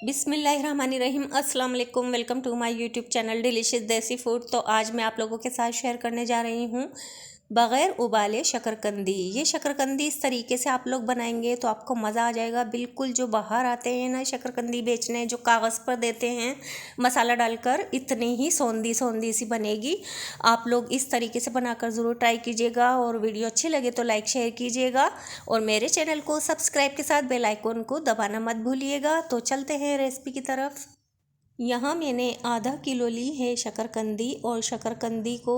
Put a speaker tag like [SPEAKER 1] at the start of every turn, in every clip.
[SPEAKER 1] बिस्मिल्लाहिर्रहमानिर्रहीम अस्सलाम वालेकुम। Welcome to my YouTube channel delicious desi food. तो आज मैं आप लोगों के साथ शेयर करने जा रही हूँ बग़ैर उबाले शकरकंदी। ये शकरकंदी इस तरीके से आप लोग बनाएंगे तो आपको मज़ा आ जाएगा। बिल्कुल जो बाहर आते हैं ना शकरकंदी बेचने, जो कागज़ पर देते हैं मसाला डालकर, इतनी ही सौंधी सौंधी सी बनेगी। आप लोग इस तरीके से बनाकर ज़रूर ट्राई कीजिएगा और वीडियो अच्छी लगे तो लाइक शेयर कीजिएगा और मेरे चैनल को सब्सक्राइब के साथ बेल आइकन को दबाना मत भूलिएगा। तो चलते हैं रेसिपी की तरफ। यहाँ मैंने आधा किलो ली है शकरकंदी और शकरकंदी को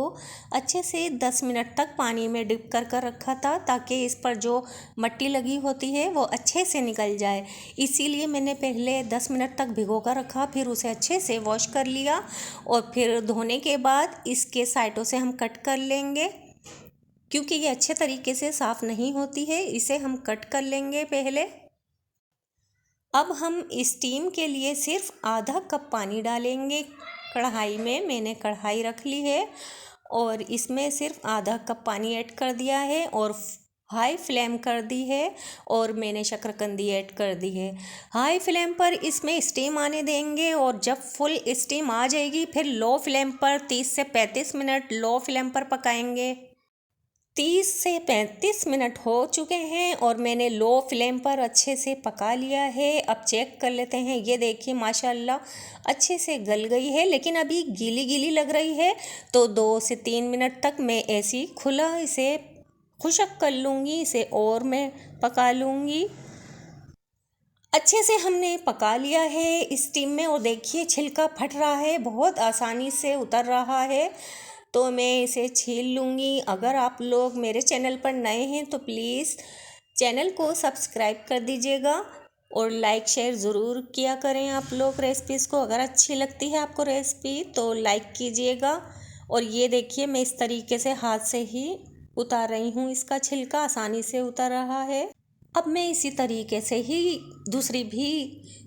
[SPEAKER 1] अच्छे से 10 मिनट तक पानी में डिप कर रखा था ताकि इस पर जो मट्टी लगी होती है वो अच्छे से निकल जाए। इसीलिए मैंने पहले 10 मिनट तक भिगो कर रखा, फिर उसे अच्छे से वॉश कर लिया और फिर धोने के बाद इसके साइडों से हम कट कर लेंगे क्योंकि ये अच्छे तरीके से साफ़ नहीं होती है। इसे हम कट कर लेंगे पहले। अब हम स्टीम के लिए सिर्फ आधा कप पानी डालेंगे कढ़ाई में। मैंने कढ़ाई रख ली है और इसमें सिर्फ आधा कप पानी ऐड कर दिया है और हाई फ्लेम कर दी है और मैंने शकरकंदी ऐड कर दी है। हाई फ्लेम पर इसमें स्टीम आने देंगे और जब फुल स्टीम आ जाएगी फिर लो फ्लेम पर 30 से 35 मिनट लो फ्लेम पर पकाएंगे। 30 से 35 मिनट हो चुके हैं और मैंने लो फ्लेम पर अच्छे से पका लिया है। अब चेक कर लेते हैं। ये देखिए माशाल्लाह अच्छे से गल गई है, लेकिन अभी गीली गीली लग रही है। तो 2 से 3 मिनट तक मैं ऐसी खुला इसे खुशक कर लूँगी, इसे और मैं पका लूँगी। अच्छे से हमने पका लिया है स्टीम में और देखिए छिलका फट रहा है, बहुत आसानी से उतर रहा है। तो मैं इसे छील लूँगी। अगर आप लोग मेरे चैनल पर नए हैं तो प्लीज़ चैनल को सब्सक्राइब कर दीजिएगा और लाइक शेयर ज़रूर किया करें आप लोग रेसिपीज़ को। अगर अच्छी लगती है आपको रेसिपी तो लाइक कीजिएगा। और ये देखिए मैं इस तरीके से हाथ से ही उतार रही हूँ, इसका छिलका आसानी से उतर रहा है। अब मैं इसी तरीके से ही दूसरी भी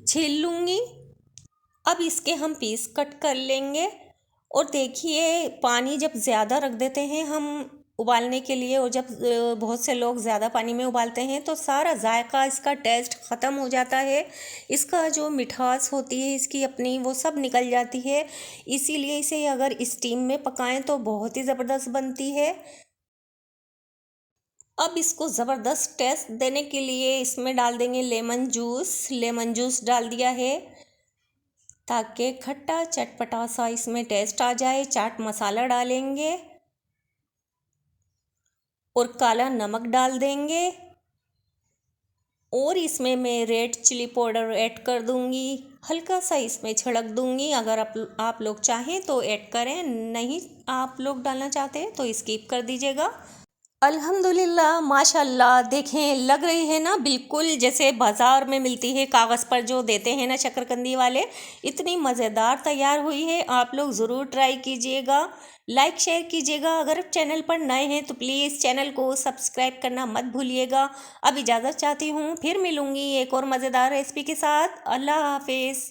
[SPEAKER 1] छील लूँगी। अब इसके हम पीस कट कर लेंगे। और देखिए पानी जब ज़्यादा रख देते हैं हम उबालने के लिए और जब बहुत से लोग ज़्यादा पानी में उबालते हैं तो सारा जायका, इसका टेस्ट ख़त्म हो जाता है। इसका जो मिठास होती है इसकी अपनी, वो सब निकल जाती है। इसीलिए इसे अगर स्टीम में पकाएं तो बहुत ही ज़बरदस्त बनती है। अब इसको ज़बरदस्त टेस्ट देने के लिए इसमें डाल देंगे लेमन जूस। लेमन जूस डाल दिया है ताकि खट्टा चटपटा सा इसमें टेस्ट आ जाए। चाट मसाला डालेंगे और काला नमक डाल देंगे और इसमें मैं रेड चिली पाउडर ऐड कर दूंगी। हल्का सा इसमें छिड़क दूंगी। अगर आप लोग चाहें तो ऐड करें, नहीं आप लोग डालना चाहते हैं तो स्किप कर दीजिएगा। अल्हम्दुलिल्लाह माशाल्लाह, देखें लग रही है ना बिल्कुल जैसे बाज़ार में मिलती है कागज़ पर जो देते हैं ना शकरकंदी वाले। इतनी मज़ेदार तैयार हुई है। आप लोग ज़रूर ट्राई कीजिएगा, लाइक शेयर कीजिएगा। अगर चैनल पर नए हैं तो प्लीज़ चैनल को सब्सक्राइब करना मत भूलिएगा। अब इजाज़त चाहती हूँ, फिर मिलूँगी एक और मज़ेदार रेसिपी के साथ। अल्लाह हाफिज़।